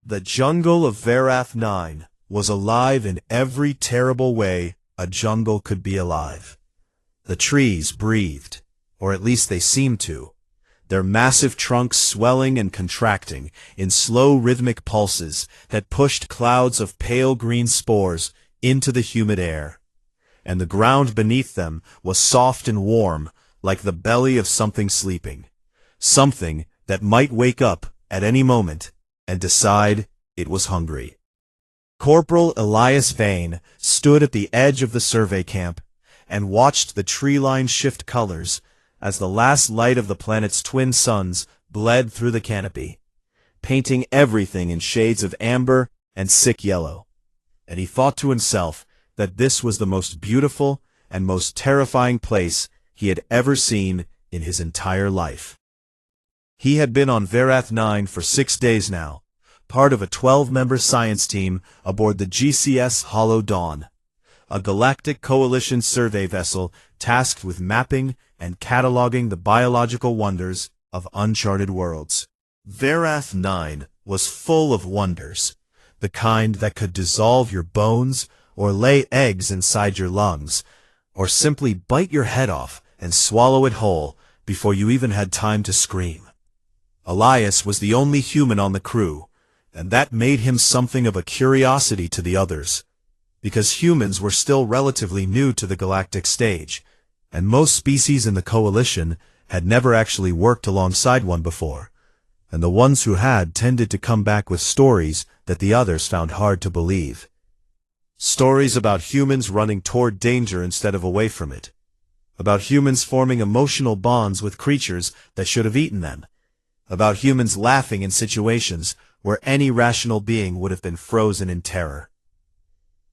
The jungle of Varath 9 was alive in every terrible way a jungle could be alive. The trees breathed, or at least they seemed to, their massive trunks swelling and contracting in slow rhythmic pulses that pushed clouds of pale green spores into the humid air. And the ground beneath them was soft and warm, like the belly of something sleeping, something that might wake up at any moment and decide it was hungry. Corporal Elias Vane stood at the edge of the survey camp and watched the tree line shift colors as the last light of the planet's twin suns bled through the canopy, painting everything in shades of amber and sick yellow. And he thought to himself that this was the most beautiful and most terrifying place he had ever seen in his entire life. He had been on Varath 9 for 6 days now, part of a 12-member science team aboard the GCS Hollow Dawn, a Galactic Coalition survey vessel tasked with mapping and cataloging the biological wonders of uncharted worlds. Varath 9 was full of wonders, the kind that could dissolve your bones or lay eggs inside your lungs, or simply bite your head off and swallow it whole before you even had time to scream. Elias was the only human on the crew, and that made him something of a curiosity to the others, because humans were still relatively new to the galactic stage, and most species in the Coalition had never actually worked alongside one before, and the ones who had tended to come back with stories that the others found hard to believe. Stories about humans running toward danger instead of away from it, about humans forming emotional bonds with creatures that should have eaten them, about humans laughing in situations where any rational being would have been frozen in terror.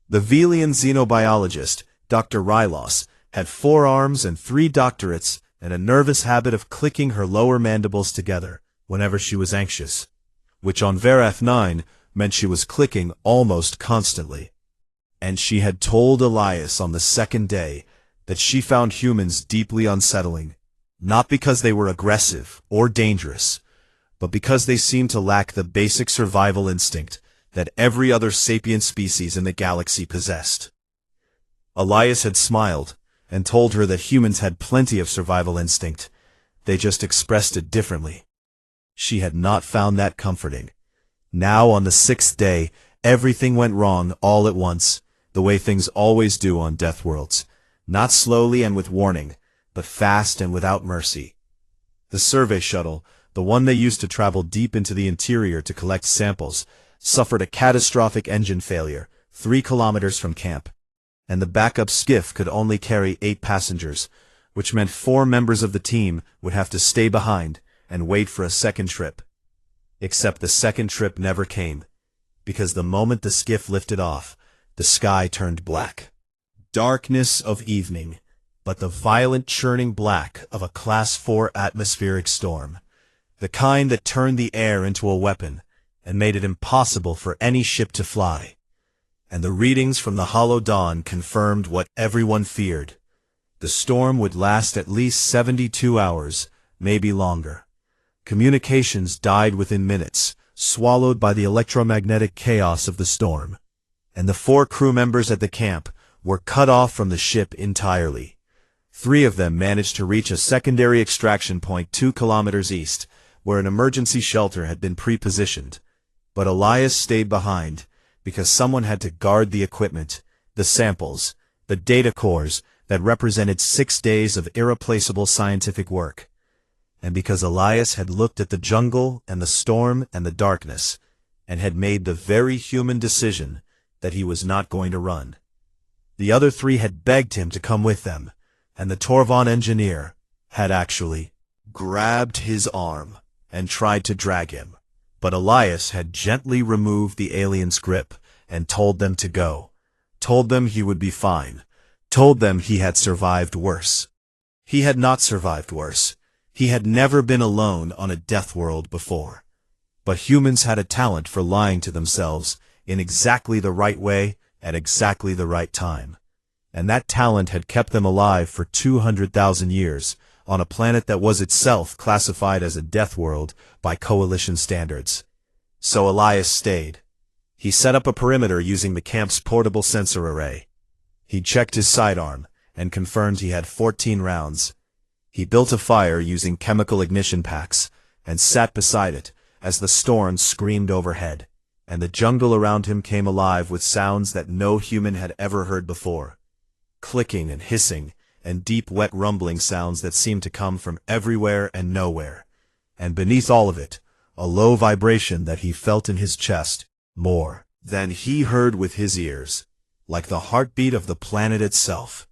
The Velian xenobiologist, Dr. Rylos, had 4 arms and 3 doctorates and a nervous habit of clicking her lower mandibles together whenever she was anxious, which on Varath 9 meant she was clicking almost constantly. And she had told Elias on the 2nd day that she found humans deeply unsettling, not because they were aggressive or dangerous, but because they seemed to lack the basic survival instinct that every other sapient species in the galaxy possessed. Elias had smiled and told her that humans had plenty of survival instinct, they just expressed it differently. She had not found that comforting. Now, on the 6th day, everything went wrong all at once, the way things always do on death worlds, not slowly and with warning, but fast and without mercy. The survey shuttle, the one they used to travel deep into the interior to collect samples, suffered a catastrophic engine failure 3 kilometers from camp, and the backup skiff could only carry 8 passengers, which meant 4 members of the team would have to stay behind and wait for a second trip. Except the second trip never came, because the moment the skiff lifted off, the sky turned black. Darkness of evening, but the violent churning black of a Class 4 atmospheric storm, the kind that turned the air into a weapon and made it impossible for any ship to fly. And the readings from the Hollow Dawn confirmed what everyone feared. The storm would last at least 72 hours, maybe longer. Communications died within minutes, swallowed by the electromagnetic chaos of the storm. And the 4 crew members at the camp were cut off from the ship entirely. 3 of them managed to reach a secondary extraction point 2 kilometers east, where an emergency shelter had been pre-positioned. But Elias stayed behind, because someone had to guard the equipment, the samples, the data cores that represented 6 days of irreplaceable scientific work. And because Elias had looked at the jungle and the storm and the darkness, and had made the very human decision that he was not going to run. The other 3 had begged him to come with them, and the Torvon engineer had actually grabbed his arm and tried to drag him. But Elias had gently removed the alien's grip and told them to go, told them he would be fine, told them he had survived worse. He had not survived worse. He had never been alone on a death world before. But humans had a talent for lying to themselves in exactly the right way at exactly the right time. And that talent had kept them alive for 200,000 years, on a planet that was itself classified as a death world by Coalition standards. So Elias stayed. He set up a perimeter using the camp's portable sensor array. He checked his sidearm and confirmed he had 14 rounds. He built a fire using chemical ignition packs and sat beside it as the storm screamed overhead, and the jungle around him came alive with sounds that no human had ever heard before. Clicking and hissing and deep wet rumbling sounds that seemed to come from everywhere and nowhere. And beneath all of it, a low vibration that he felt in his chest, more than he heard with his ears, like the heartbeat of the planet itself.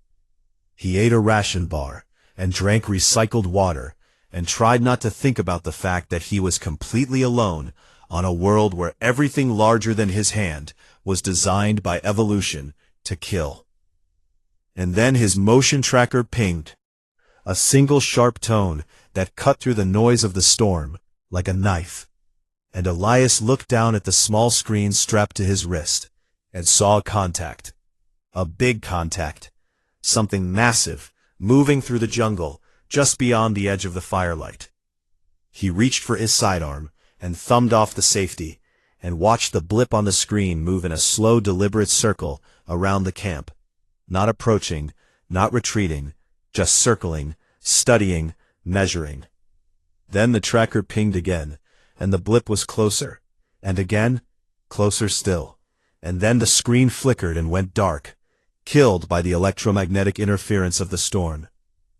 He ate a ration bar and drank recycled water and tried not to think about the fact that he was completely alone on a world where everything larger than his hand was designed by evolution to kill. And then his motion tracker pinged, a single sharp tone that cut through the noise of the storm like a knife. And Elias looked down at the small screen strapped to his wrist and saw a contact. A big contact. Something massive, moving through the jungle, just beyond the edge of the firelight. He reached for his sidearm and thumbed off the safety, and watched the blip on the screen move in a slow, deliberate circle around the camp. Not approaching, not retreating, just circling, studying, measuring. Then the tracker pinged again, and the blip was closer, and again, closer still. And then the screen flickered and went dark, killed by the electromagnetic interference of the storm.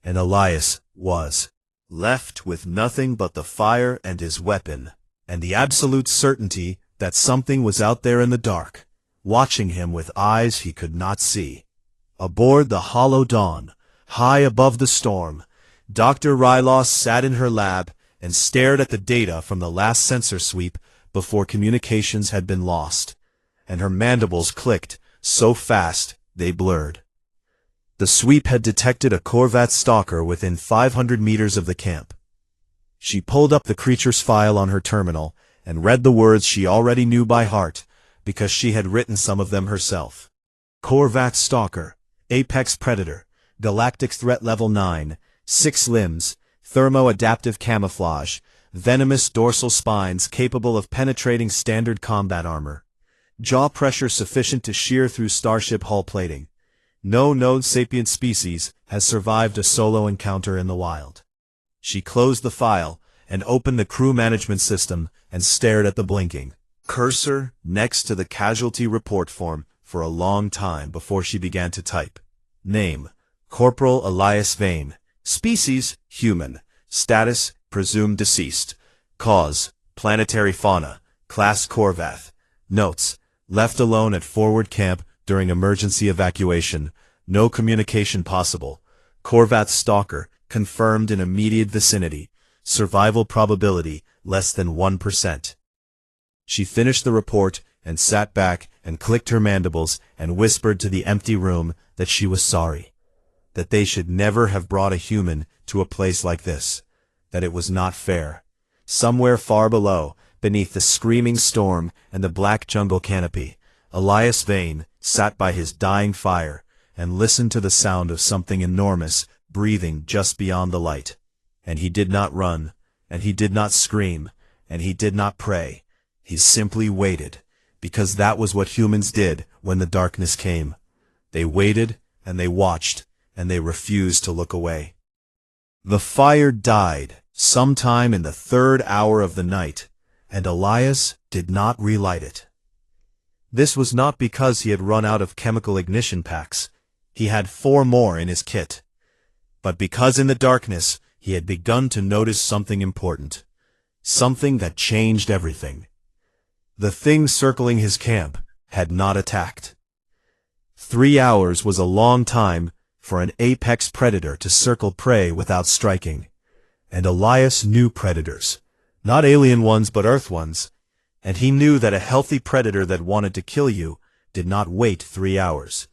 And Elias was left with nothing but the fire and his weapon, and the absolute certainty that something was out there in the dark, watching him with eyes he could not see. Aboard the hollow dawn, high above the storm, Dr. Rylos sat in her lab and stared at the data from the last sensor sweep before communications had been lost, and her mandibles clicked so fast they blurred. The sweep had detected a Corvat stalker within 500 meters of the camp. She pulled up the creature's file on her terminal and read the words she already knew by heart because she had written some of them herself. Corvat stalker, apex predator, galactic threat level 9, 6 limbs, thermo-adaptive camouflage, venomous dorsal spines capable of penetrating standard combat armor, jaw pressure sufficient to shear through starship hull plating. No known sapient species has survived a solo encounter in the wild. She closed the file and opened the crew management system and stared at the blinking cursor next to the casualty report form for a long time before she began to type. Name, Corporal Elias Vane. Species, human. Status, presumed deceased. Cause, planetary fauna. Class Corvath. Notes, left alone at forward camp during emergency evacuation. No communication possible. Corvath stalker, confirmed in immediate vicinity. Survival probability, less than 1%. She finished the report and sat back and clicked her mandibles and whispered to the empty room that she was sorry. That they should never have brought a human to a place like this. That it was not fair. Somewhere far below, beneath the screaming storm and the black jungle canopy, Elias Vane sat by his dying fire and listened to the sound of something enormous breathing just beyond the light. And he did not run, and he did not scream, and he did not pray. He simply waited, because that was what humans did when the darkness came. They waited, and they watched, and they refused to look away. The fire died sometime in the 3rd hour of the night, and Elias did not relight it. This was not because he had run out of chemical ignition packs. He had 4 more in his kit. But because in the darkness he had begun to notice something important. Something that changed everything. The thing circling his camp had not attacked. 3 hours was a long time for an apex predator to circle prey without striking. And Elias knew predators. Not alien ones but Earth ones. And he knew that a healthy predator that wanted to kill you did not wait 3 hours.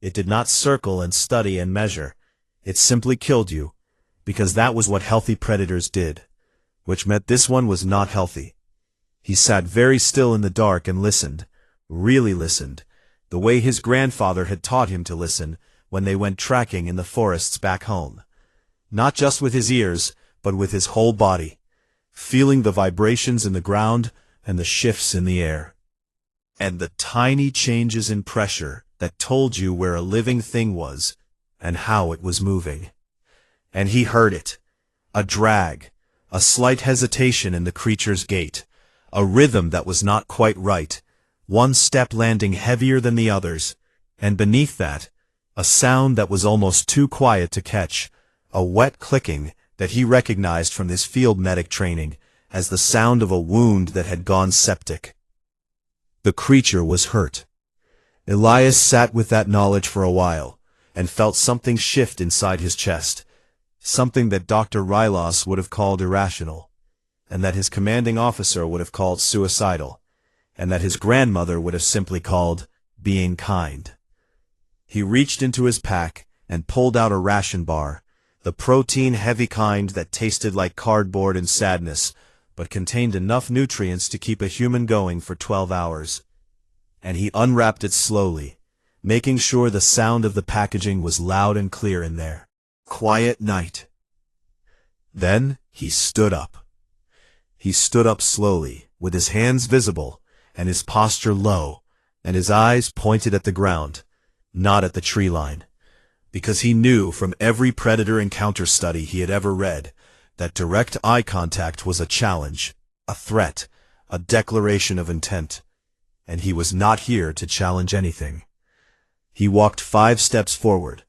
It did not circle and study and measure. It simply killed you, because that was what healthy predators did, which meant this one was not healthy. He sat very still in the dark and listened, really listened, the way his grandfather had taught him to listen when they went tracking in the forests back home. Not just with his ears, but with his whole body, feeling the vibrations in the ground and the shifts in the air, and the tiny changes in pressure that told you where a living thing was and how it was moving. And he heard it. A drag, a slight hesitation in the creature's gait, a rhythm that was not quite right, one step landing heavier than the others, and beneath that, a sound that was almost too quiet to catch, a wet clicking that he recognized from his field medic training as the sound of a wound that had gone septic. The creature was hurt. Elias sat with that knowledge for a while, and felt something shift inside his chest, something that Dr. Rylos would have called irrational, and that his commanding officer would have called suicidal, and that his grandmother would have simply called being kind. He reached into his pack and pulled out a ration bar, the protein-heavy kind that tasted like cardboard and sadness, but contained enough nutrients to keep a human going for 12 hours. And he unwrapped it slowly, making sure the sound of the packaging was loud and clear in there. Quiet night. Then he stood up. He stood up slowly, with his hands visible, and his posture low, and his eyes pointed at the ground, not at the tree line, because he knew from every predator encounter study he had ever read that direct eye contact was a challenge, a threat, a declaration of intent, and he was not here to challenge anything. He walked 5 steps forward,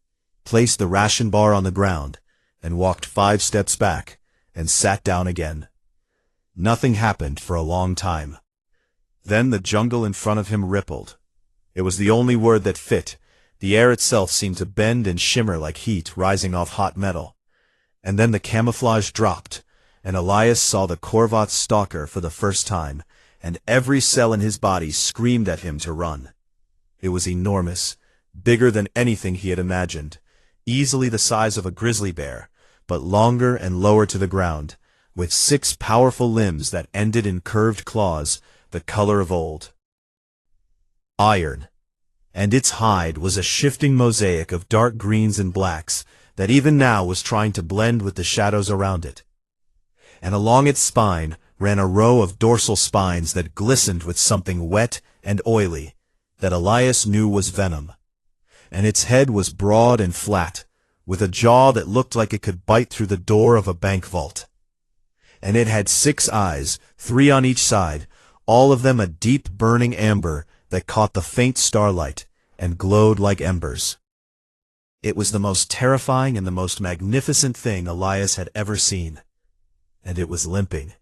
placed the ration bar on the ground, and walked 5 steps back, and sat down again. Nothing happened for a long time. Then the jungle in front of him rippled. It was the only word that fit. The air itself seemed to bend and shimmer like heat rising off hot metal. And then the camouflage dropped, and Elias saw the Korvath stalker for the first time, and every cell in his body screamed at him to run. It was enormous, bigger than anything he had imagined, easily the size of a grizzly bear, but longer and lower to the ground, with 6 powerful limbs that ended in curved claws, the color of old iron. And its hide was a shifting mosaic of dark greens and blacks that even now was trying to blend with the shadows around it. And along its spine ran a row of dorsal spines that glistened with something wet and oily that Elias knew was venom. And its head was broad and flat, with a jaw that looked like it could bite through the door of a bank vault. And it had 6 eyes, 3 on each side, all of them a deep burning amber that caught the faint starlight and glowed like embers. It was the most terrifying and the most magnificent thing Elias had ever seen. And it was limping.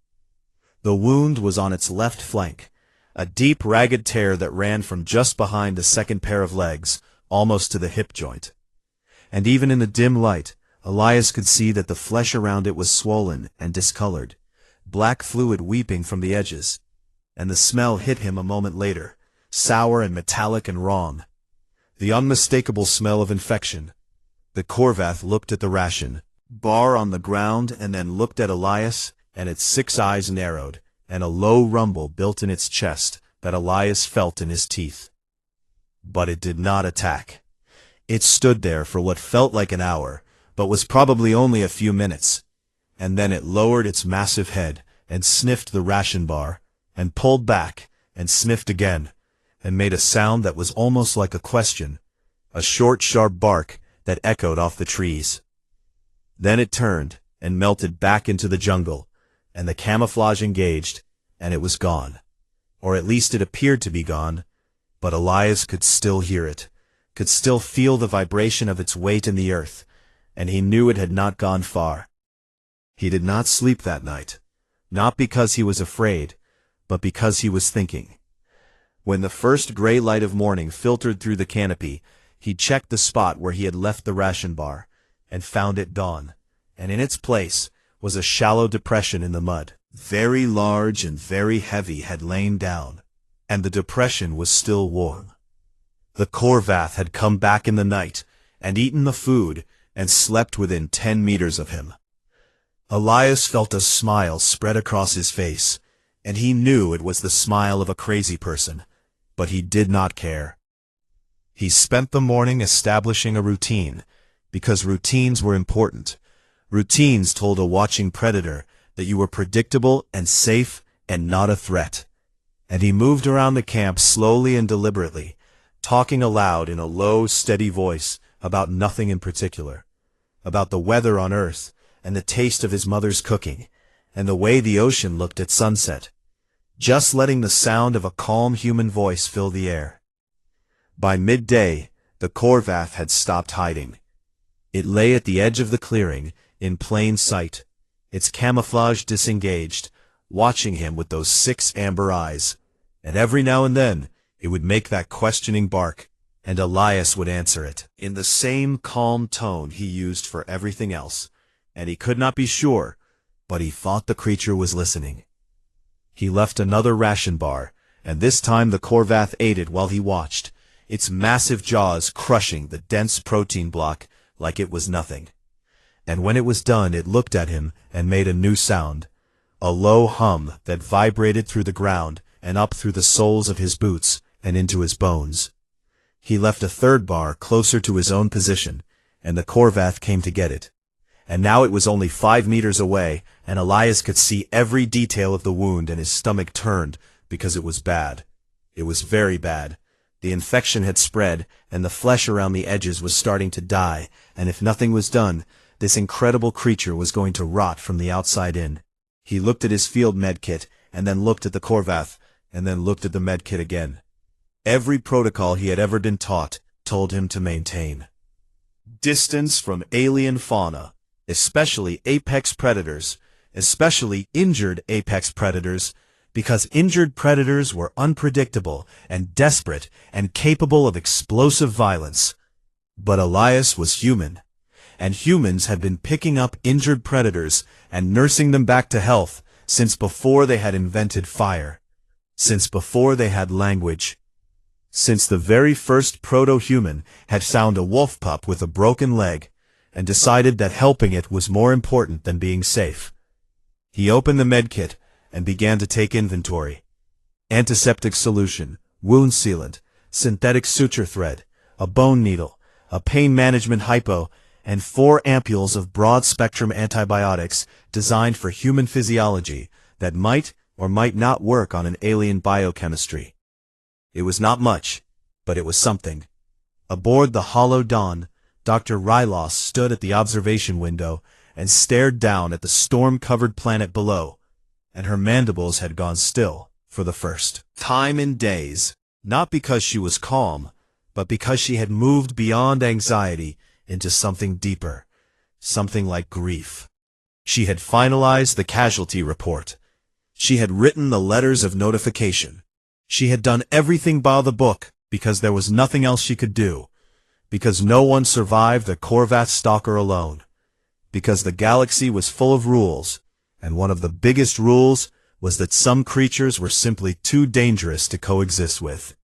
The wound was on its left flank, a deep ragged tear that ran from just behind the second pair of legs, almost to the hip joint. And even in the dim light, Elias could see that the flesh around it was swollen and discolored, black fluid weeping from the edges. And the smell hit him a moment later, sour and metallic and wrong. The unmistakable smell of infection. The Korvath looked at the ration bar on the ground and then looked at Elias, and its 6 eyes narrowed, and a low rumble built in its chest that Elias felt in his teeth. But it did not attack. It stood there for what felt like an hour, but was probably only a few minutes, and then it lowered its massive head and sniffed the ration bar, and pulled back, and sniffed again, and made a sound that was almost like a question, a short, sharp bark that echoed off the trees. Then it turned and melted back into the jungle, and the camouflage engaged, and it was gone. Or at least it appeared to be gone, but Elias could still hear it, could still feel the vibration of its weight in the earth, and he knew it had not gone far. He did not sleep that night, not because he was afraid, but because he was thinking. When the first gray light of morning filtered through the canopy, he checked the spot where he had left the ration bar, and found it gone, and in its place was a shallow depression in the mud. Very large and very heavy had lain down, and the depression was still warm. The Korvath had come back in the night, and eaten the food, and slept within 10 meters of him. Elias felt a smile spread across his face, and he knew it was the smile of a crazy person, but he did not care. He spent the morning establishing a routine, because routines were important. Routines told a watching predator that you were predictable and safe and not a threat, and he moved around the camp slowly and deliberately, talking aloud in a low, steady voice about nothing in particular, about the weather on Earth, and the taste of his mother's cooking, and the way the ocean looked at sunset, just letting the sound of a calm human voice fill the air. By midday, the Korvath had stopped hiding. It lay at the edge of the clearing, in plain sight, its camouflage disengaged, watching him with those 6 amber eyes, and every now and then it would make that questioning bark, and Elias would answer it, in the same calm tone he used for everything else, and he could not be sure, but he thought the creature was listening. He left another ration bar, and this time the Korvath ate it while he watched, its massive jaws crushing the dense protein block like it was nothing. And when it was done, it looked at him and made a new sound, a low hum that vibrated through the ground and up through the soles of his boots and into his bones. He left a third bar closer to his own position, and the Korvath came to get it. And now it was only 5 meters away, and Elias could see every detail of the wound, and his stomach turned, because it was bad. It was very bad. The infection had spread, and the flesh around the edges was starting to die, and if nothing was done, this incredible creature was going to rot from the outside in. He looked at his field medkit, and then looked at the Korvath, and then looked at the medkit again. Every protocol he had ever been taught told him to maintain distance from alien fauna, especially apex predators, especially injured apex predators, because injured predators were unpredictable and desperate and capable of explosive violence. But Elias was human, and humans had been picking up injured predators and nursing them back to health since before they had invented fire, since before they had language, since the very first proto-human had found a wolf pup with a broken leg and decided that helping it was more important than being safe. He opened the medkit and began to take inventory. Antiseptic solution, wound sealant, synthetic suture thread, a bone needle, a pain management hypo, and 4 ampules of broad-spectrum antibiotics designed for human physiology that might or might not work on an alien biochemistry. It was not much, but it was something. Aboard the Hollow Dawn, Dr. Rylos stood at the observation window and stared down at the storm-covered planet below, and her mandibles had gone still for the first time in days, not because she was calm, but because she had moved beyond anxiety into something deeper, something like grief. She had finalized the casualty report. She had written the letters of notification. She had done everything by the book because there was nothing else she could do, because no one survived the Korvath stalker alone, because the galaxy was full of rules, and one of the biggest rules was that some creatures were simply too dangerous to coexist with.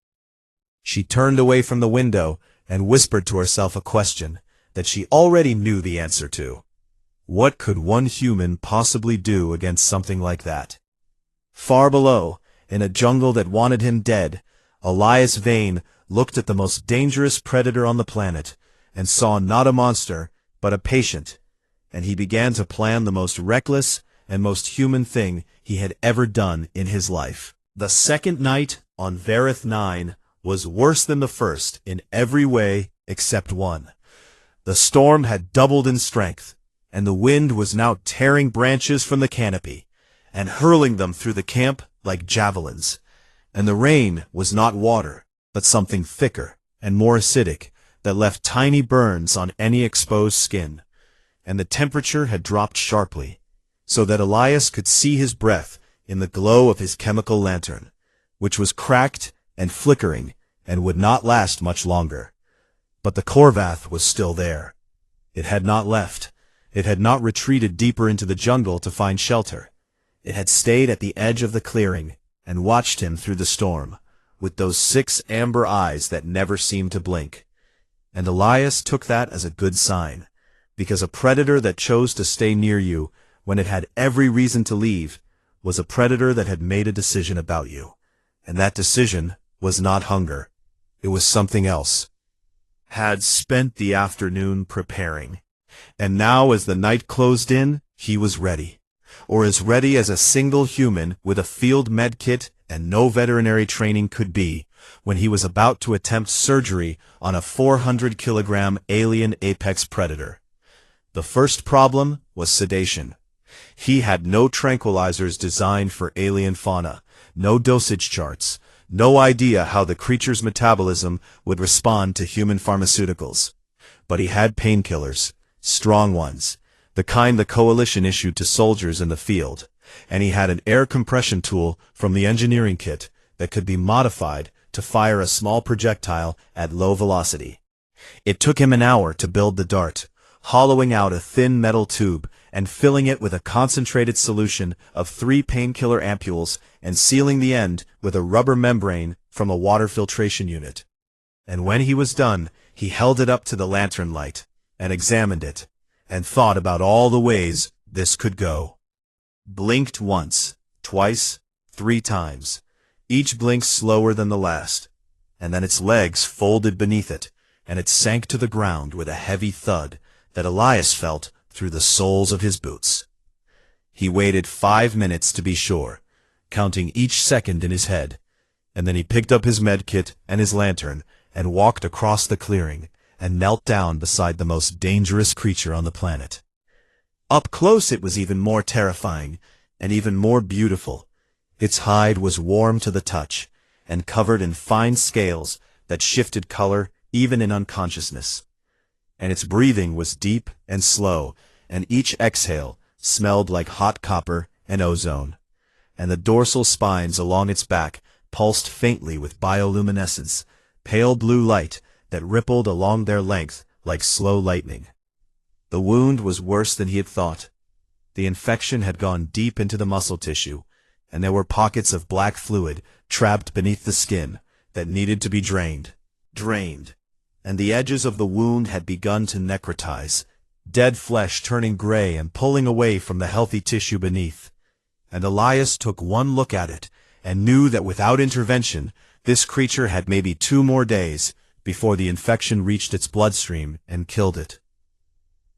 She turned away from the window and whispered to herself a question that she already knew the answer to. What could one human possibly do against something like that? Far below, in a jungle that wanted him dead, Elias Vane looked at the most dangerous predator on the planet and saw not a monster, but a patient, and he began to plan the most reckless and most human thing he had ever done in his life. The second night on Vareth 9 was worse than the first in every way except one. The storm had doubled in strength, and the wind was now tearing branches from the canopy and hurling them through the camp like javelins. And the rain was not water, but something thicker and more acidic that left tiny burns on any exposed skin. And the temperature had dropped sharply, so that Elias could see his breath in the glow of his chemical lantern, which was cracked and flickering and would not last much longer. But the Korvath was still there. It had not left. It had not retreated deeper into the jungle to find shelter. It had stayed at the edge of the clearing and watched him through the storm, with those 6 amber eyes that never seemed to blink. And Elias took that as a good sign, because a predator that chose to stay near you when it had every reason to leave was a predator that had made a decision about you. And that decision was not hunger. It was something else. Had spent the afternoon preparing. And now as the night closed in, he was ready. or as ready as a single human with a field med kit and no veterinary training could be, when he was about to attempt surgery on a 400-kilogram alien apex predator. The first problem was sedation. He had no tranquilizers designed for alien fauna, no dosage charts, no idea how the creature's metabolism would respond to human pharmaceuticals. But he had painkillers, strong ones, the kind the Coalition issued to soldiers in the field, and he had an air compression tool from the engineering kit that could be modified to fire a small projectile at low velocity. It took him an hour to build the dart, hollowing out a thin metal tube and filling it with a concentrated solution of 3 painkiller ampules and sealing the end with a rubber membrane from a water filtration unit. And when he was done, he held it up to the lantern light and examined it and thought about all the ways this could go. Blinked once, twice, 3 times, each blink slower than the last, and then its legs folded beneath it, and it sank to the ground with a heavy thud that Elias felt through the soles of his boots. He waited 5 minutes to be sure, counting each second in his head, and then he picked up his medkit and his lantern and walked across the clearing and knelt down beside the most dangerous creature on the planet. Up close it was even more terrifying and even more beautiful. Its hide was warm to the touch and covered in fine scales that shifted color even in unconsciousness. And its breathing was deep and slow, and each exhale smelled like hot copper and ozone. And the dorsal spines along its back pulsed faintly with bioluminescence, pale blue light that rippled along their length like slow lightning. The wound was worse than he had thought. The infection had gone deep into the muscle tissue, and there were pockets of black fluid trapped beneath the skin that needed to be drained. And the edges of the wound had begun to necrotize, dead flesh turning gray and pulling away from the healthy tissue beneath. And Elias took one look at it and knew that without intervention, this creature had maybe 2 more days before the infection reached its bloodstream and killed it.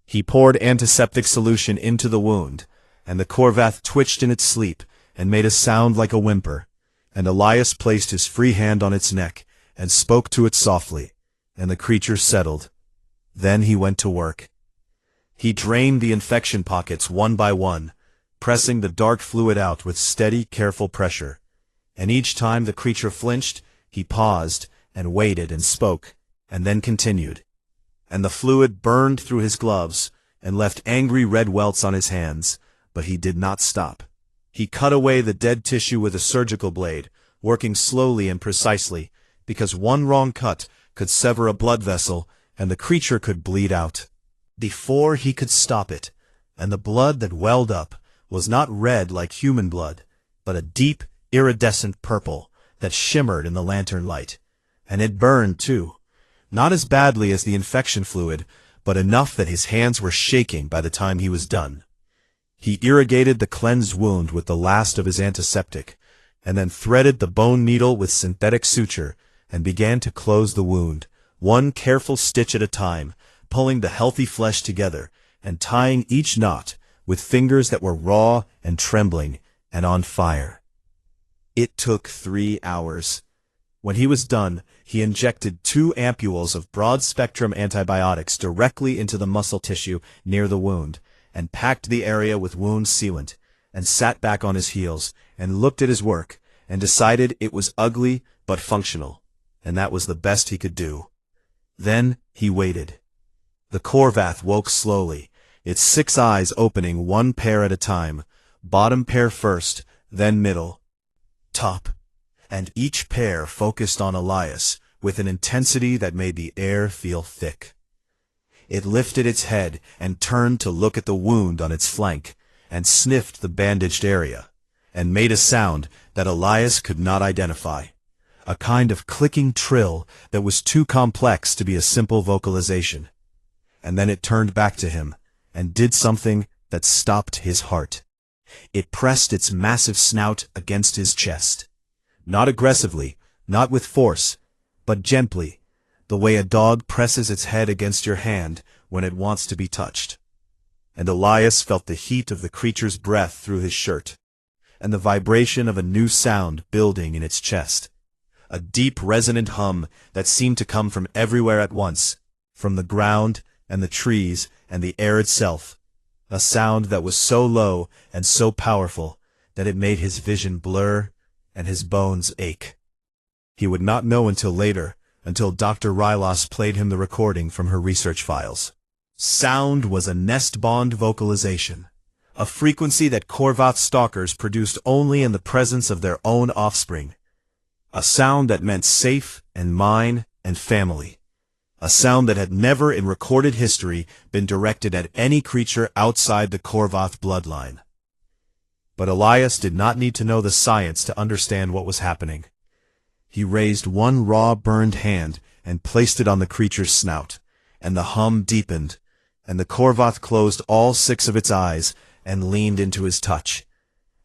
He poured antiseptic solution into the wound, and the Corvath twitched in its sleep and made a sound like a whimper, and Elias placed his free hand on its neck and spoke to it softly, and the creature settled. Then he went to work. He drained the infection pockets one by one, pressing the dark fluid out with steady, careful pressure. And each time the creature flinched, he paused and waited and spoke, and then continued. And the fluid burned through his gloves and left angry red welts on his hands, but he did not stop. He cut away the dead tissue with a surgical blade, working slowly and precisely, because one wrong cut could sever a blood vessel and the creature could bleed out. Before he could stop it, and the blood that welled up was not red like human blood, but a deep, iridescent purple that shimmered in the lantern light. And it burned, too. Not as badly as the infection fluid, but enough that his hands were shaking by the time he was done. He irrigated the cleansed wound with the last of his antiseptic, and then threaded the bone needle with synthetic suture and began to close the wound, one careful stitch at a time, pulling the healthy flesh together and tying each knot with fingers that were raw and trembling and on fire. It took 3 hours. When he was done, he injected 2 ampules of broad-spectrum antibiotics directly into the muscle tissue near the wound, and packed the area with wound sealant, and sat back on his heels, and looked at his work, and decided it was ugly but functional, and that was the best he could do. Then he waited. The Corvath woke slowly, its 6 eyes opening 1 pair at a time, bottom pair first, then middle, top, and each pair focused on Elias with an intensity that made the air feel thick. It lifted its head and turned to look at the wound on its flank, and sniffed the bandaged area, and made a sound that Elias could not identify, a kind of clicking trill that was too complex to be a simple vocalization. And then it turned back to him, and did something that stopped his heart. It pressed its massive snout against his chest. Not aggressively, not with force, but gently, the way a dog presses its head against your hand when it wants to be touched. and Elias felt the heat of the creature's breath through his shirt, and the vibration of a new sound building in its chest. A deep resonant hum that seemed to come from everywhere at once, from the ground and the trees and the air itself, a sound that was so low and so powerful that it made his vision blur and his bones ache. He would not know until later, until Dr. Rylos played him the recording from her research files. Sound was a nest bond vocalization, a frequency that Korvath stalkers produced only in the presence of their own offspring. A sound that meant safe and mine and family. A sound that had never in recorded history been directed at any creature outside the Korvath bloodline. But Elias did not need to know the science to understand what was happening. He raised one raw burned hand and placed it on the creature's snout, and the hum deepened, and the Korvath closed all 6 of its eyes and leaned into his touch.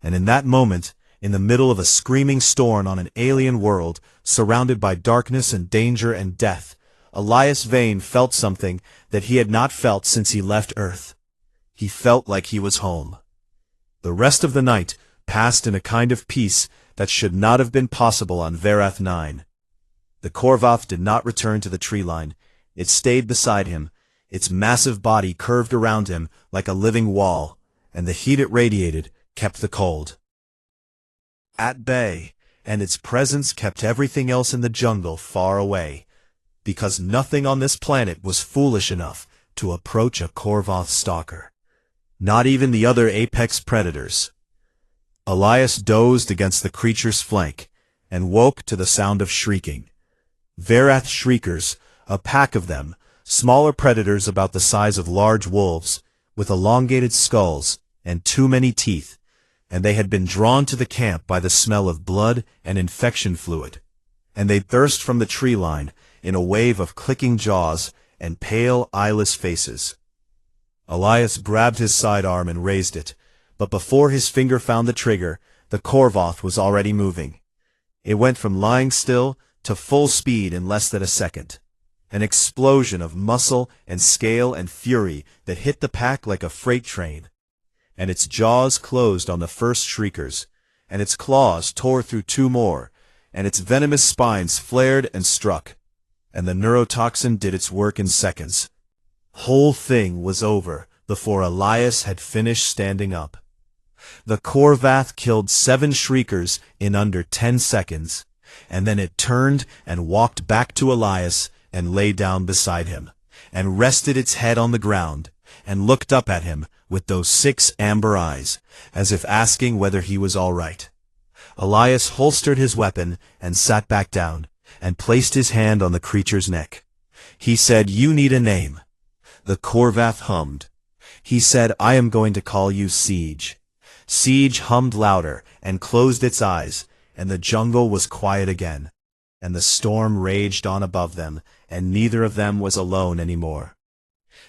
And in that moment, in the middle of a screaming storm on an alien world, surrounded by darkness and danger and death, Elias Vane felt something that he had not felt since he left Earth. He felt like he was home. The rest of the night passed in a kind of peace that should not have been possible on Verath 9. The Korvath did not return to the tree line. It stayed beside him, its massive body curved around him like a living wall, and the heat it radiated kept the cold at bay, and its presence kept everything else in the jungle far away, because nothing on this planet was foolish enough to approach a Korvath stalker. Not even the other apex predators. Elias dozed against the creature's flank, and woke to the sound of shrieking. Verath shriekers, a pack of them, smaller predators about the size of large wolves, with elongated skulls and too many teeth, and they had been drawn to the camp by the smell of blood and infection fluid, and they burst from the tree line in a wave of clicking jaws and pale, eyeless faces. Elias grabbed his sidearm and raised it, but before his finger found the trigger, the Korvath was already moving. It went from lying still to full speed in less than a second. An explosion of muscle and scale and fury that hit the pack like a freight train. And its jaws closed on the first shriekers, and its claws tore through 2 more, and its venomous spines flared and struck, and the neurotoxin did its work in seconds. Whole thing was over before Elias had finished standing up. The Korvath killed 7 shriekers in under 10 seconds, and then it turned and walked back to Elias and lay down beside him, and rested its head on the ground, and looked up at him with those 6 amber eyes, as if asking whether he was all right. Elias holstered his weapon and sat back down, and placed his hand on the creature's neck. He said, "You need a name." The Korvath hummed. He said, "I am going to call you Siege." Siege hummed louder and closed its eyes, and the jungle was quiet again, and the storm raged on above them, and neither of them was alone anymore.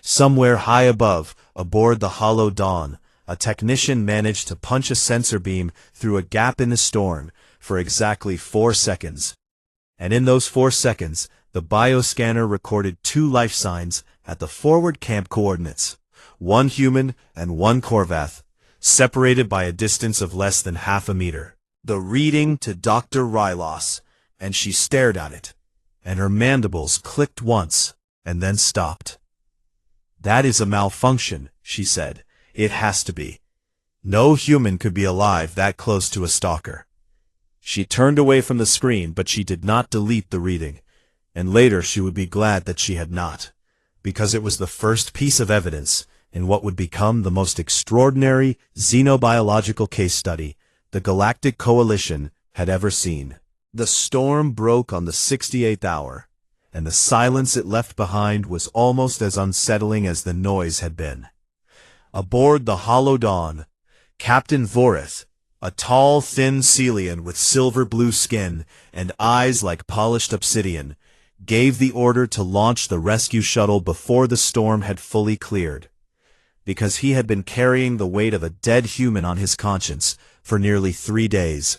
Somewhere high above, aboard the Hollow Dawn, a technician managed to punch a sensor beam through a gap in the storm for exactly 4 seconds. And in those 4 seconds, the bioscanner recorded 2 life signs at the forward camp coordinates, 1 human and 1 Korvath, separated by a distance of less than half a meter. The reading to Dr. Rylos, and she stared at it, and her mandibles clicked once, and then stopped. "That is a malfunction," she said. "It has to be. No human could be alive that close to a stalker." She turned away from the screen, but she did not delete the reading, and later she would be glad that she had not, because it was the first piece of evidence in what would become the most extraordinary xenobiological case study the Galactic Coalition had ever seen. The storm broke on the 68th hour, and the silence it left behind was almost as unsettling as the noise had been. Aboard the Hollow Dawn, Captain Vorith, a tall, thin Celian with silver-blue skin and eyes like polished obsidian, gave the order to launch the rescue shuttle before the storm had fully cleared, because he had been carrying the weight of a dead human on his conscience for nearly 3 days,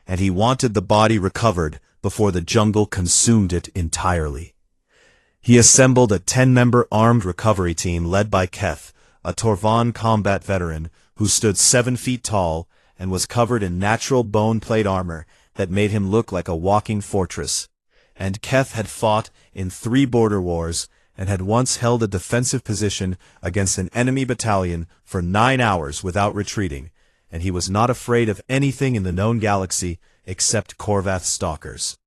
and he wanted the body recovered before the jungle consumed it entirely. He assembled a 10-member armed recovery team led by Keth, a Torvan combat veteran who stood 7 feet tall and was covered in natural bone plate armor that made him look like a walking fortress. And Keth had fought in 3 border wars and had once held a defensive position against an enemy battalion for 9 hours without retreating, and he was not afraid of anything in the known galaxy except Korvath stalkers.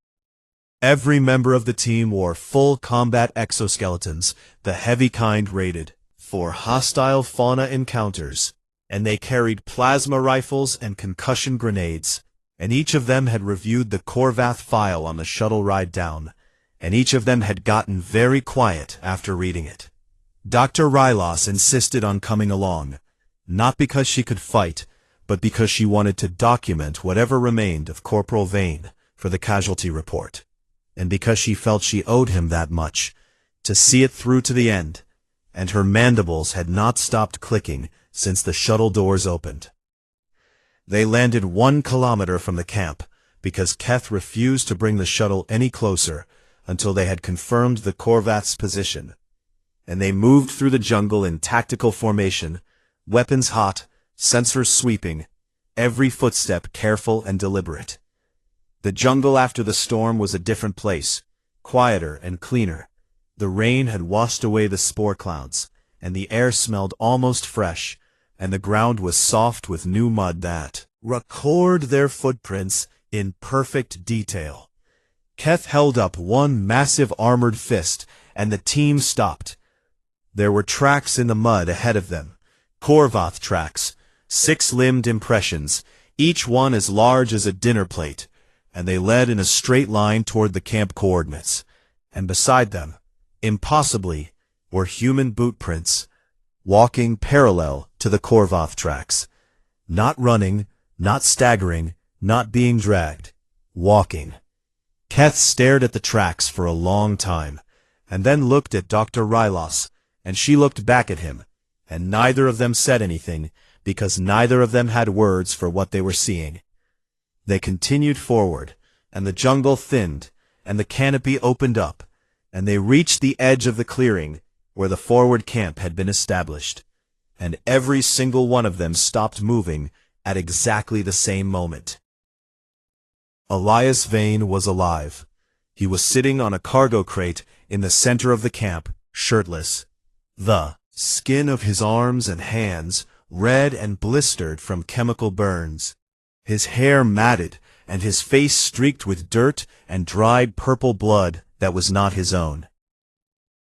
Every member of the team wore full combat exoskeletons, the heavy kind rated for hostile fauna encounters, and they carried plasma rifles and concussion grenades, and each of them had reviewed the Korvath file on the shuttle ride down, and each of them had gotten very quiet after reading it. Dr. Rylos insisted on coming along, not because she could fight, but because she wanted to document whatever remained of Corporal Vane for the casualty report, and because she felt she owed him that much, to see it through to the end, and her mandibles had not stopped clicking since the shuttle doors opened. They landed 1 kilometer from the camp, because Keth refused to bring the shuttle any closer until they had confirmed the Korvath's position, and they moved through the jungle in tactical formation, weapons hot, sensors sweeping, every footstep careful and deliberate. The jungle after the storm was a different place, quieter and cleaner. The rain had washed away the spore clouds, and the air smelled almost fresh, and the ground was soft with new mud that recorded their footprints in perfect detail. Keth held up one massive armored fist, and the team stopped. There were tracks in the mud ahead of them, Korvath tracks, 6-limbed impressions, each one as large as a dinner plate, and they led in a straight line toward the camp coordinates. And beside them, impossibly, were human boot prints, walking parallel to the Korvath tracks. Not running, not staggering, not being dragged, walking. Keth stared at the tracks for a long time, and then looked at Dr. Rylos, and she looked back at him, and neither of them said anything, because neither of them had words for what they were seeing. They continued forward, and the jungle thinned, and the canopy opened up, and they reached the edge of the clearing where the forward camp had been established, and every single one of them stopped moving at exactly the same moment. Elias Vane was alive. He was sitting on a cargo crate in the center of the camp, shirtless. The skin of his arms and hands red and blistered from chemical burns, his hair matted, and his face streaked with dirt and dried purple blood that was not his own.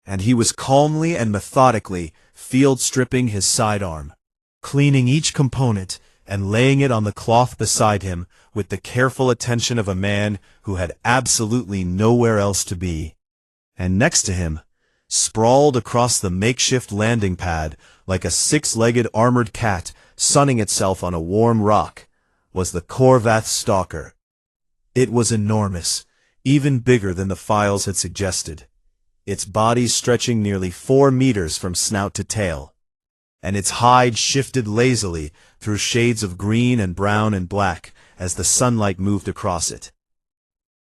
And he was calmly and methodically field-stripping his sidearm, cleaning each component and laying it on the cloth beside him with the careful attention of a man who had absolutely nowhere else to be. And next to him, sprawled across the makeshift landing pad like a 6-legged armored cat sunning itself on a warm rock, was the Korvath stalker. It was enormous, even bigger than the files had suggested, its body stretching nearly 4 meters from snout to tail, and its hide shifted lazily through shades of green and brown and black as the sunlight moved across it.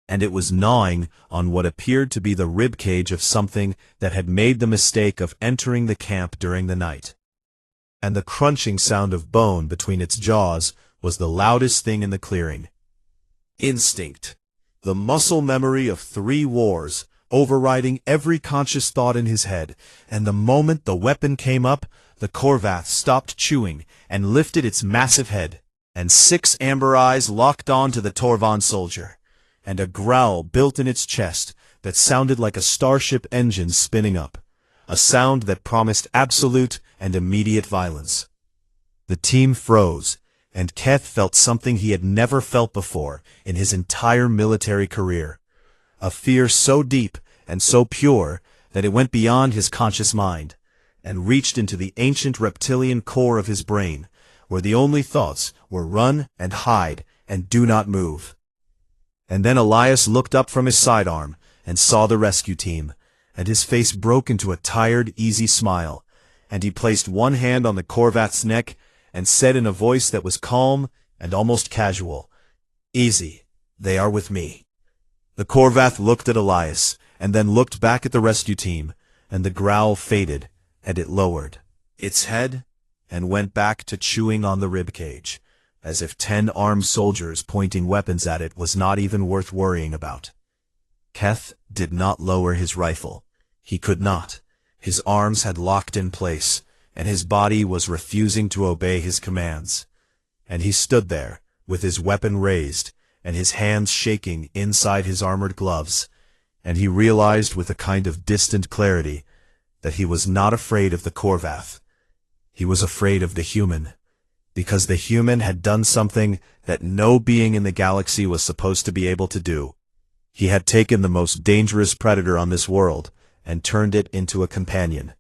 And it was gnawing on what appeared to be the ribcage of something that had made the mistake of entering the camp during the night. And the crunching sound of bone between its jaws was the loudest thing in the clearing. Instinct, the muscle memory of 3 wars, overriding every conscious thought in his head, and the moment the weapon came up, the Korvath stopped chewing and lifted its massive head, and 6 amber eyes locked on to the Torvan soldier, and a growl built in its chest that sounded like a starship engine spinning up, a sound that promised absolute and immediate violence. The team froze, and Keth felt something he had never felt before in his entire military career, a fear so deep and so pure that it went beyond his conscious mind, and reached into the ancient reptilian core of his brain, where the only thoughts were run and hide and do not move. And then Elias looked up from his sidearm and saw the rescue team, and his face broke into a tired, easy smile, and he placed one hand on the Korvath's neck and said in a voice that was calm and almost casual, "Easy, they are with me." The Korvath looked at Elias, and then looked back at the rescue team, and the growl faded, and it lowered its head and went back to chewing on the ribcage, as if 10 armed soldiers pointing weapons at it was not even worth worrying about. Keth did not lower his rifle. He could not. His arms had locked in place, and his body was refusing to obey his commands. And he stood there, with his weapon raised, and his hands shaking inside his armored gloves, and he realized with a kind of distant clarity that he was not afraid of the Korvath. He was afraid of the human, because the human had done something that no being in the galaxy was supposed to be able to do. He had taken the most dangerous predator on this world and turned it into a companion.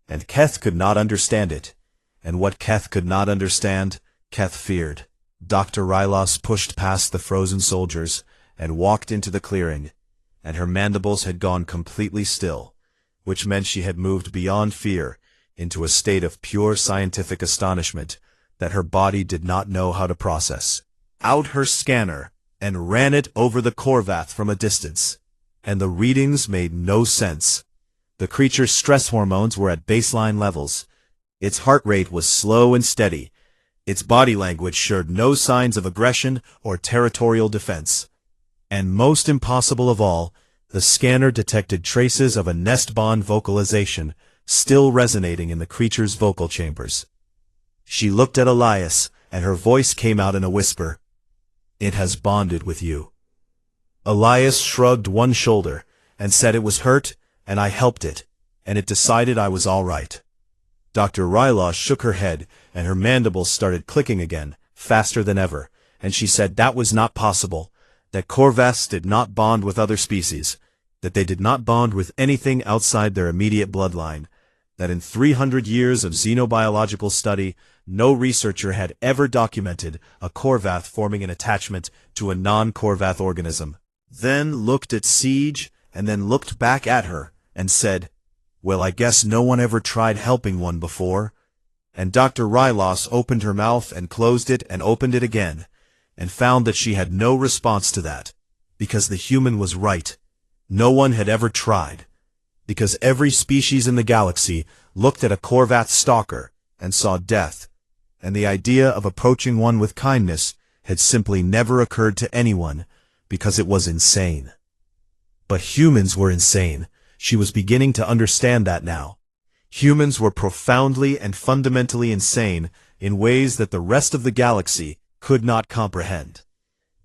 And Keth could not understand it, and what Keth could not understand, Keth feared. Dr. Rylos pushed past the frozen soldiers and walked into the clearing, and her mandibles had gone completely still, which meant she had moved beyond fear into a state of pure scientific astonishment that her body did not know how to process. Out her scanner, and ran it over the Korvath from a distance, and the readings made no sense. The creature's stress hormones were at baseline levels. Its heart rate was slow and steady. Its body language showed no signs of aggression or territorial defense. And most impossible of all, the scanner detected traces of a nest bond vocalization still resonating in the creature's vocal chambers. She looked at Elias, and her voice came out in a whisper. "It has bonded with you." Elias shrugged one shoulder and said it was hurt, and I helped it, and it decided I was all right. Dr. Rylos shook her head, and her mandibles started clicking again, faster than ever, and she said that was not possible, that Korvaths did not bond with other species, that they did not bond with anything outside their immediate bloodline, that in 300 years of xenobiological study, no researcher had ever documented a Korvath forming an attachment to a non-Korvath organism. Then looked at Siege, and then looked back at her, and said, "Well, I guess no one ever tried helping one before." And Dr. Rylos opened her mouth and closed it and opened it again, and found that she had no response to that, because the human was right. No one had ever tried, because every species in the galaxy looked at a Korvath stalker and saw death, and the idea of approaching one with kindness had simply never occurred to anyone, because it was insane. But humans were insane. She was beginning to understand that now. Humans were profoundly and fundamentally insane in ways that the rest of the galaxy could not comprehend,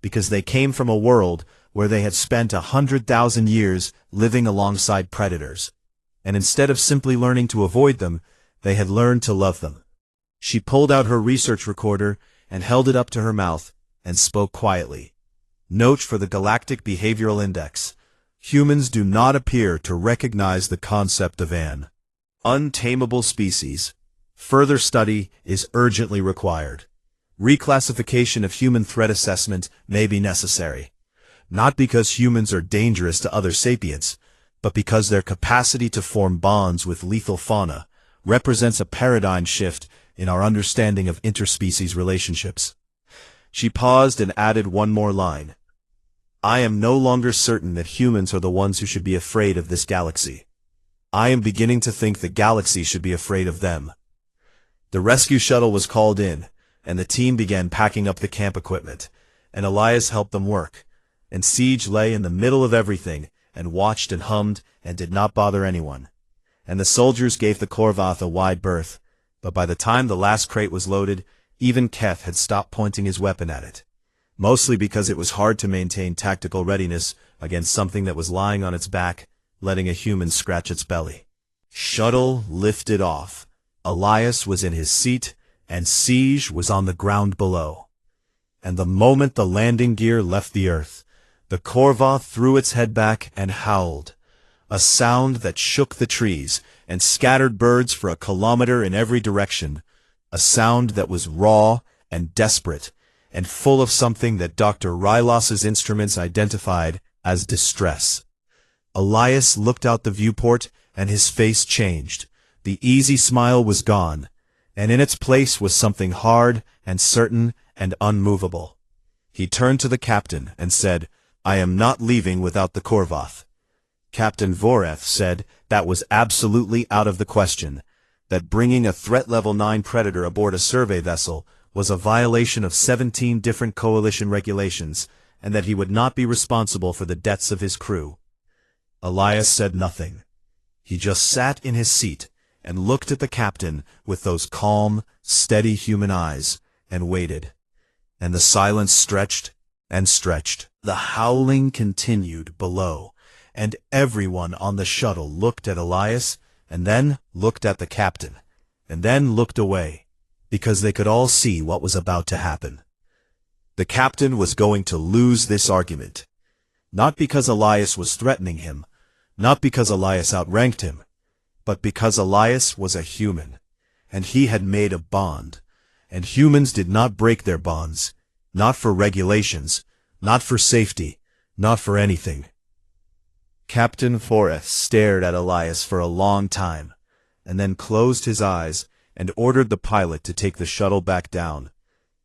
because they came from a world where they had spent 100,000 years living alongside predators, and instead of simply learning to avoid them, they had learned to love them. She pulled out her research recorder and held it up to her mouth and spoke quietly. Note for the Galactic Behavioral Index: humans do not appear to recognize the concept of an untamable species. Further study is urgently required. Reclassification of human threat assessment may be necessary, not because humans are dangerous to other sapients, but because their capacity to form bonds with lethal fauna represents a paradigm shift in our understanding of interspecies relationships. She paused and added one more line. "I am no longer certain that humans are the ones who should be afraid of this galaxy. I am beginning to think the galaxy should be afraid of them." The rescue shuttle was called in, and the team began packing up the camp equipment, and Elias helped them work, and Siege lay in the middle of everything and watched and hummed and did not bother anyone. And the soldiers gave the Korvath a wide berth, but by the time the last crate was loaded, even Keth had stopped pointing his weapon at it, mostly because it was hard to maintain tactical readiness against something that was lying on its back, letting a human scratch its belly. Shuttle lifted off. Elias was in his seat, and Siege was on the ground below. And the moment the landing gear left the earth, the Korvath threw its head back and howled, a sound that shook the trees and scattered birds for a kilometer in every direction, a sound that was raw and desperate, and full of something that Dr. Rylos's instruments identified as distress. Elias looked out the viewport, and his face changed. The easy smile was gone, and in its place was something hard and certain and unmovable. He turned to the captain and said, "I am not leaving without the Korvath." Captain Voreth said that was absolutely out of the question. that bringing a threat level 9 predator aboard a survey vessel was a violation of 17 different coalition regulations, and that he would not be responsible for the deaths of his crew. Elias said nothing. He just sat in his seat and looked at the captain with those calm, steady human eyes, and waited. And the silence stretched and stretched. The howling continued below, and everyone on the shuttle looked at Elias, and then looked at the captain, and then looked away, because they could all see what was about to happen. The captain was going to lose this argument. Not because Elias was threatening him, not because Elias outranked him, but because Elias was a human, and he had made a bond, and humans did not break their bonds, not for regulations, not for safety, not for anything. Captain Forrest stared at Elias for a long time, and then closed his eyes and ordered the pilot to take the shuttle back down.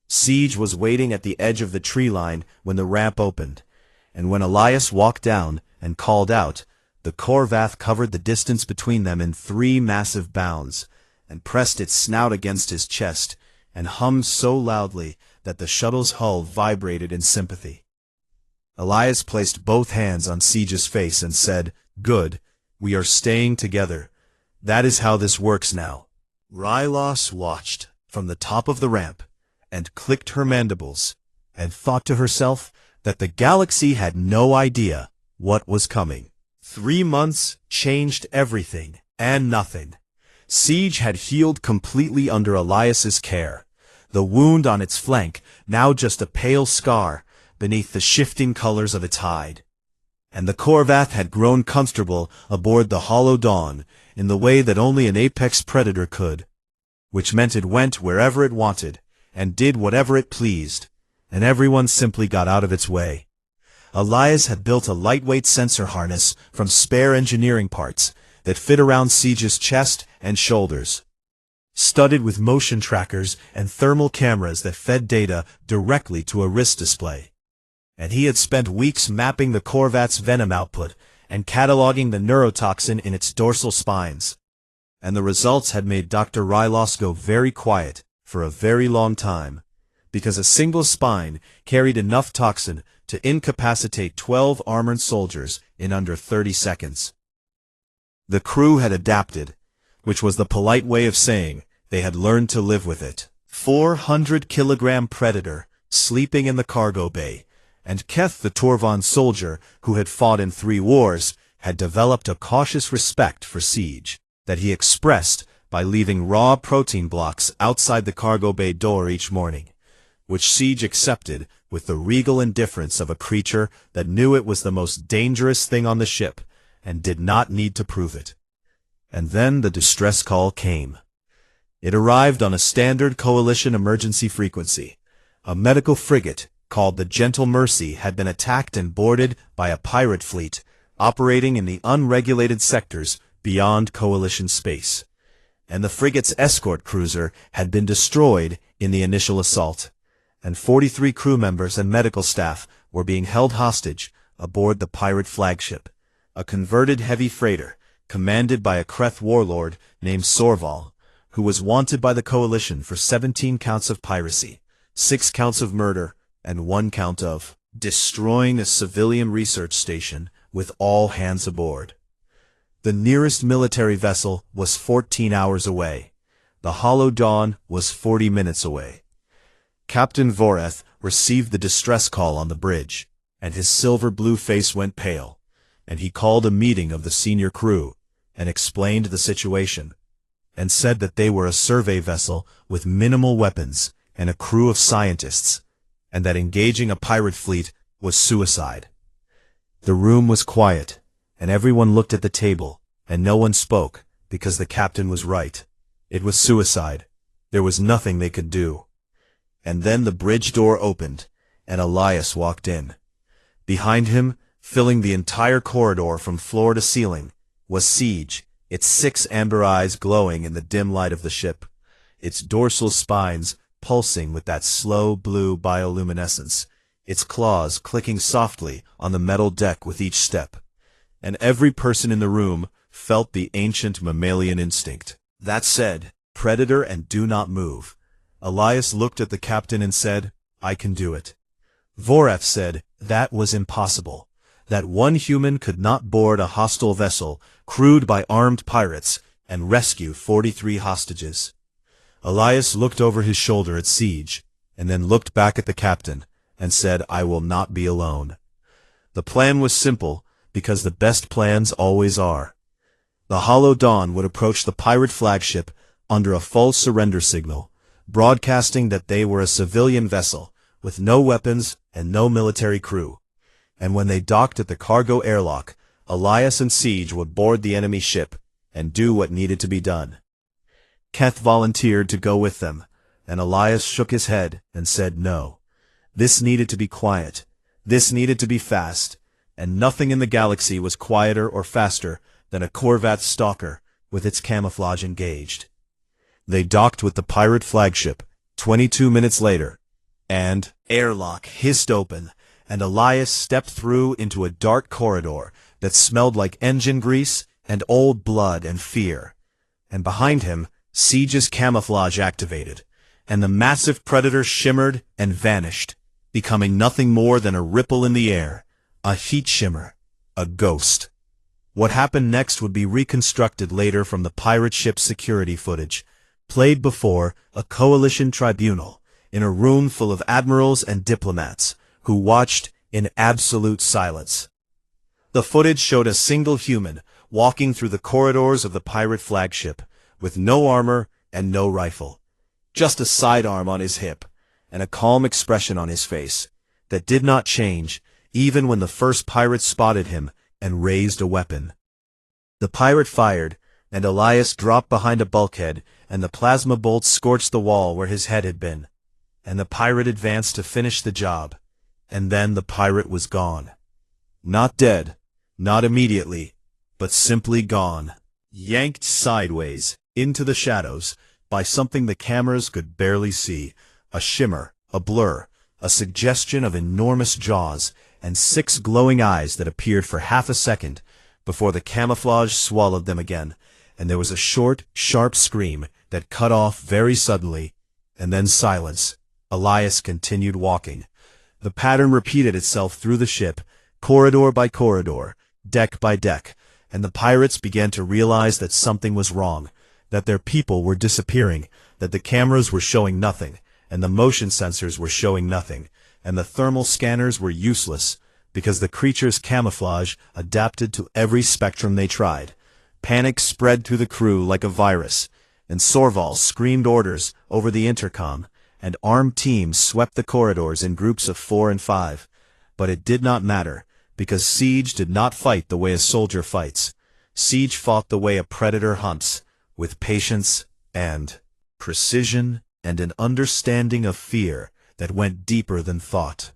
Siege was waiting at the edge of the tree line when the ramp opened, and when Elias walked down and called out, the Corvath covered the distance between them in 3 massive bounds, and pressed its snout against his chest, and hummed so loudly that the shuttle's hull vibrated in sympathy. Elias placed both hands on Siege's face and said, "Good, we are staying together. That is how this works now." Rylos watched from the top of the ramp, and clicked her mandibles, and thought to herself that the galaxy had no idea what was coming. 3 months changed everything and nothing. Siege had healed completely under Elias's care, the wound on its flank now just a pale scar beneath the shifting colors of its hide. And the Corvath had grown comfortable aboard the Hollow Dawn in the way that only an apex predator could, which meant it went wherever it wanted and did whatever it pleased, and everyone simply got out of its way. Elias had built a lightweight sensor harness from spare engineering parts that fit around Siege's chest and shoulders, studded with motion trackers and thermal cameras that fed data directly to a wrist display. And he had spent weeks mapping the Corvat's venom output and cataloging the neurotoxin in its dorsal spines. And the results had made Dr. Rylos go very quiet for a very long time, because a single spine carried enough toxin to incapacitate 12 armored soldiers in under 30 seconds. The crew had adapted, which was the polite way of saying they had learned to live with it. 400-kilogram predator sleeping in the cargo bay, and Keth the Torvon soldier, who had fought in 3 wars, had developed a cautious respect for Siege, that he expressed by leaving raw protein blocks outside the cargo bay door each morning, which Siege accepted with the regal indifference of a creature that knew it was the most dangerous thing on the ship, and did not need to prove it. And then the distress call came. It arrived on a standard coalition emergency frequency. A medical frigate called the Gentle Mercy had been attacked and boarded by a pirate fleet operating in the unregulated sectors beyond coalition space, and the frigate's escort cruiser had been destroyed in the initial assault, and 43 crew members and medical staff were being held hostage aboard the pirate flagship, a converted heavy freighter commanded by a Kreth warlord named Sorval, who was wanted by the coalition for 17 counts of piracy, 6 counts of murder, and 1 count of destroying a civilian research station with all hands aboard. The nearest military vessel was 14 hours away. The Hollow Dawn was 40 minutes away. Captain Voreth received the distress call on the bridge, and his silver-blue face went pale, and he called a meeting of the senior crew, and explained the situation, and said that they were a survey vessel with minimal weapons and a crew of scientists, and that engaging a pirate fleet was suicide. The room was quiet, and everyone looked at the table, and no one spoke, because the captain was right. It was suicide. There was nothing they could do. And then the bridge door opened, and Elias walked in. Behind him, filling the entire corridor from floor to ceiling, was Siege, its 6 amber eyes glowing in the dim light of the ship, its dorsal spines pulsing with that slow blue bioluminescence, its claws clicking softly on the metal deck with each step. And every person in the room felt the ancient mammalian instinct. That said, Predator and do not move. Elias looked at the captain and said, I can do it. Voref said, that was impossible. That one human could not board a hostile vessel crewed by armed pirates and rescue 43 hostages. Elias looked over his shoulder at Siege, and then looked back at the captain, and said, I will not be alone. The plan was simple, because the best plans always are. The Hollow Dawn would approach the pirate flagship under a false surrender signal, broadcasting that they were a civilian vessel, with no weapons and no military crew. And when they docked at the cargo airlock, Elias and Siege would board the enemy ship and do what needed to be done. Keth volunteered to go with them, and Elias shook his head and said no. This needed to be quiet. This needed to be fast, and nothing in the galaxy was quieter or faster than a Corvath stalker with its camouflage engaged. They docked with the pirate flagship 22 minutes later, and airlock hissed open, and Elias stepped through into a dark corridor that smelled like engine grease and old blood and fear. And behind him, Siege's camouflage activated, and the massive Predator shimmered and vanished, becoming nothing more than a ripple in the air, a heat shimmer, a ghost. What happened next would be reconstructed later from the pirate ship's security footage, played before a coalition tribunal, in a room full of admirals and diplomats, who watched in absolute silence. The footage showed a single human walking through the corridors of the pirate flagship, with no armor and no rifle, just a sidearm on his hip, and a calm expression on his face, that did not change even when the first pirate spotted him and raised a weapon. The pirate fired, and Elias dropped behind a bulkhead, and the plasma bolts scorched the wall where his head had been. And the pirate advanced to finish the job, and then the pirate was gone. Not dead, not immediately, but simply gone, yanked sideways into the shadows by something the cameras could barely see, a shimmer, a blur, a suggestion of enormous jaws, and 6 glowing eyes that appeared for half a second before the camouflage swallowed them again, and there was a short, sharp scream that cut off very suddenly, and then silence. Elias continued walking. The pattern repeated itself through the ship, corridor by corridor, deck by deck, and the pirates began to realize that something was wrong, that their people were disappearing, that the cameras were showing nothing, and the motion sensors were showing nothing, and the thermal scanners were useless, because the creature's camouflage adapted to every spectrum they tried. Panic spread through the crew like a virus, and Sorval screamed orders over the intercom, and armed teams swept the corridors in groups of 4 and 5. But it did not matter, because Siege did not fight the way a soldier fights. Siege fought the way a predator hunts, with patience and precision and an understanding of fear that went deeper than thought.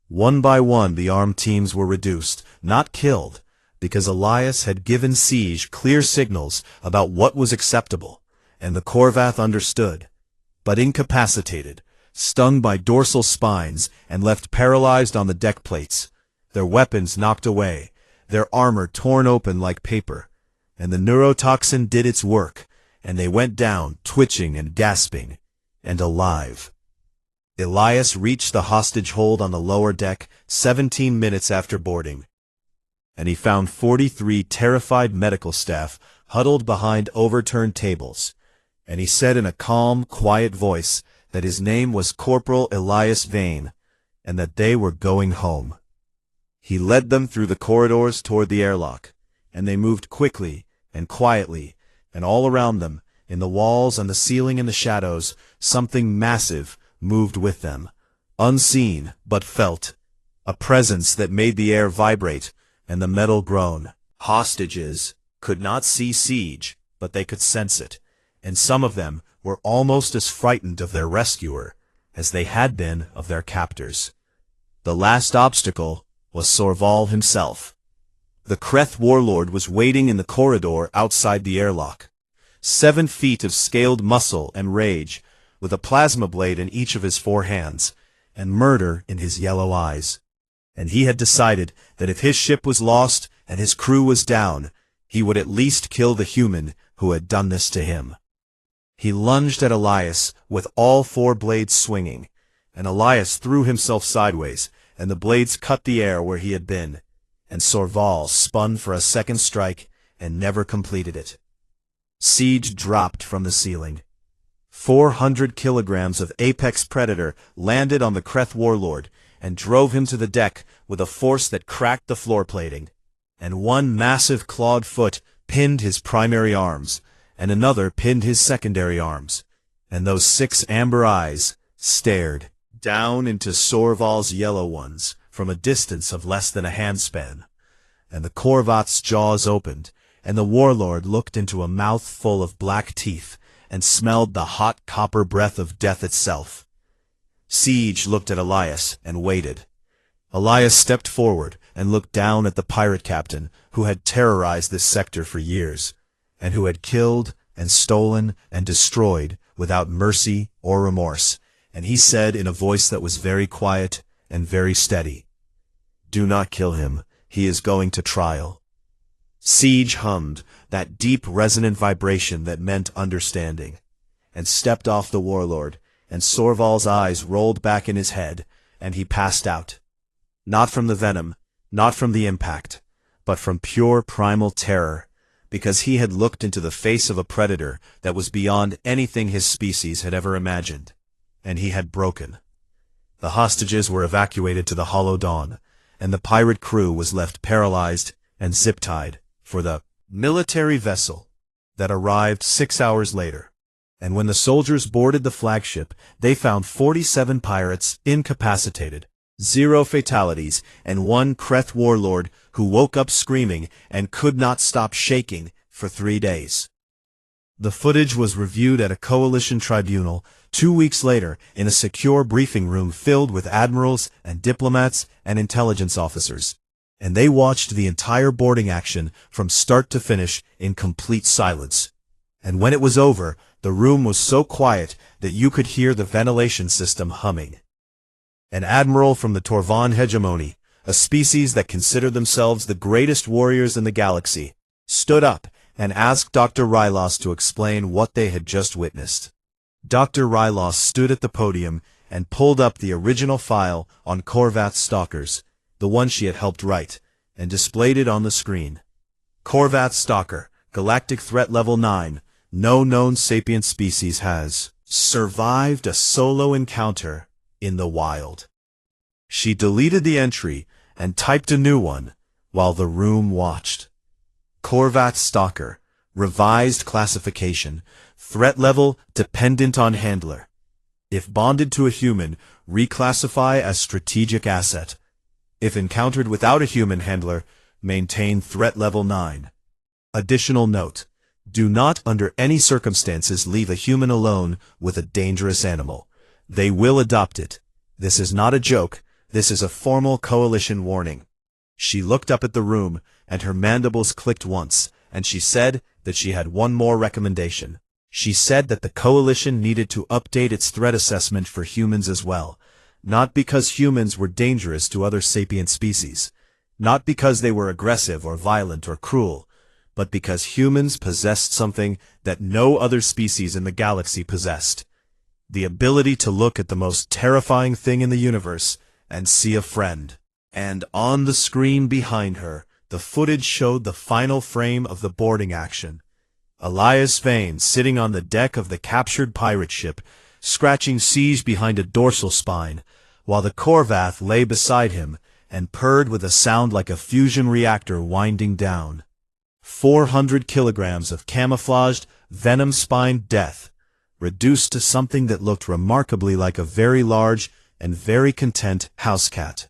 One by one the armed teams were reduced, not killed, because Elias had given Siege clear signals about what was acceptable, and the Corvath understood, but incapacitated, stung by dorsal spines and left paralyzed on the deck plates, their weapons knocked away, their armor torn open like paper, and the neurotoxin did its work, and they went down, twitching and gasping, and alive. Elias reached the hostage hold on the lower deck 17 minutes after boarding, and he found 43 terrified medical staff huddled behind overturned tables, and he said in a calm, quiet voice that his name was Corporal Elias Vane, and that they were going home. He led them through the corridors toward the airlock, and they moved quickly and quietly, and all around them, in the walls and the ceiling and the shadows, something massive moved with them, unseen but felt, a presence that made the air vibrate and the metal groan. Hostages could not see Siege, but they could sense it, and some of them were almost as frightened of their rescuer as they had been of their captors. The last obstacle was Sorval himself. The Kreth warlord was waiting in the corridor outside the airlock, 7 feet of scaled muscle and rage, with a plasma blade in each of his 4 hands, and murder in his yellow eyes. And he had decided that if his ship was lost and his crew was down, He would at least kill the human who had done this to him. He lunged at Elias with all four blades swinging, and Elias threw himself sideways, and the blades cut the air where he had been, and Sorval spun for a second strike and never completed it. Siege dropped from the ceiling. 400 kilograms of apex predator landed on the Kreth warlord and drove him to the deck with a force that cracked the floor plating, and one massive clawed foot pinned his primary arms, and another pinned his secondary arms, and those 6 amber eyes stared down into Sorval's yellow ones from a distance of less than a handspan, and the Korvat's jaws opened, and the warlord looked into a mouth full of black teeth and smelled the hot copper breath of death itself. Siege looked at Elias and waited. Elias stepped forward and looked down at the pirate captain who had terrorized this sector for years, and who had killed and stolen and destroyed without mercy or remorse, and he said in a voice that was very quiet and very steady, "Do not kill him. He is going to trial." Siege hummed, that deep resonant vibration that meant understanding, and stepped off the warlord, and Sorval's eyes rolled back in his head, and he passed out. Not from the venom, not from the impact, but from pure primal terror, because he had looked into the face of a predator that was beyond anything his species had ever imagined, and he had broken. The hostages were evacuated to the Hollow Dawn, and the pirate crew was left paralyzed and zip-tied for the military vessel that arrived 6 hours later. And when the soldiers boarded the flagship, they found 47 pirates incapacitated, 0 fatalities, and 1 Kreth warlord who woke up screaming and could not stop shaking for 3 days. The footage was reviewed at a coalition tribunal 2 weeks later in a secure briefing room filled with admirals and diplomats and intelligence officers, and they watched the entire boarding action from start to finish in complete silence. And when it was over, the room was so quiet that you could hear the ventilation system humming. An admiral from the Torvan hegemony, a species that considered themselves the greatest warriors in the galaxy, stood up and asked Dr. Rylos to explain what they had just witnessed. Dr. Rylos stood at the podium and pulled up the original file on Korvath's stalkers, the one she had helped write, and displayed it on the screen. Korvath Stalker, Galactic Threat Level 9, no known sapient species has survived a solo encounter in the wild. She deleted the entry and typed a new one while the room watched. Korvath Stalker, revised classification, threat level dependent on handler. If bonded to a human, reclassify as strategic asset. If encountered without a human handler, maintain threat level 9. Additional note: do not under any circumstances leave a human alone with a dangerous animal. They will adopt it. This is not a joke. This is a formal coalition warning. She looked up at the room, and her mandibles clicked once, and she said that she had one more recommendation. She said that the coalition needed to update its threat assessment for humans as well, not because humans were dangerous to other sapient species, not because they were aggressive or violent or cruel, but because humans possessed something that no other species in the galaxy possessed: the ability to look at the most terrifying thing in the universe and see a friend. And on the screen behind her, the footage showed the final frame of the boarding action. Elias Vane sitting on the deck of the captured pirate ship, scratching Siege behind a dorsal spine, while the Korvath lay beside him and purred with a sound like a fusion reactor winding down. 400 kilograms of camouflaged, venom-spined death, reduced to something that looked remarkably like a very large and very content house cat.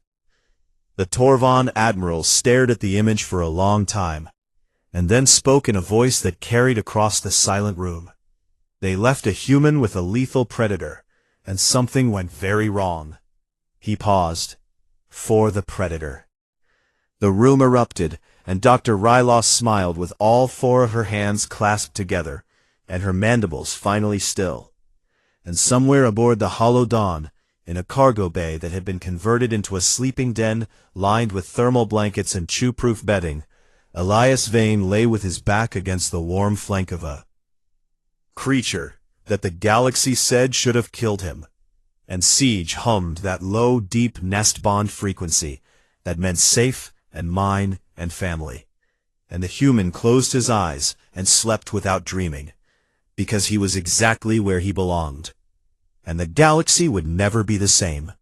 The Torvan admiral stared at the image for a long time, and then spoke in a voice that carried across the silent room. They left a human with a lethal predator, and something went very wrong. He paused. For the predator. The room erupted, and Dr. Rylos smiled with all 4 of her hands clasped together, and her mandibles finally still. And somewhere aboard the Hollow Dawn, in a cargo bay that had been converted into a sleeping den lined with thermal blankets and chew-proof bedding, Elias Vane lay with his back against the warm flank of a creature that the galaxy said should have killed him, and Siege hummed that low, deep nest bond frequency that meant safe and mine and family. And the human closed his eyes and slept without dreaming, because he was exactly where he belonged, and the galaxy would never be the same.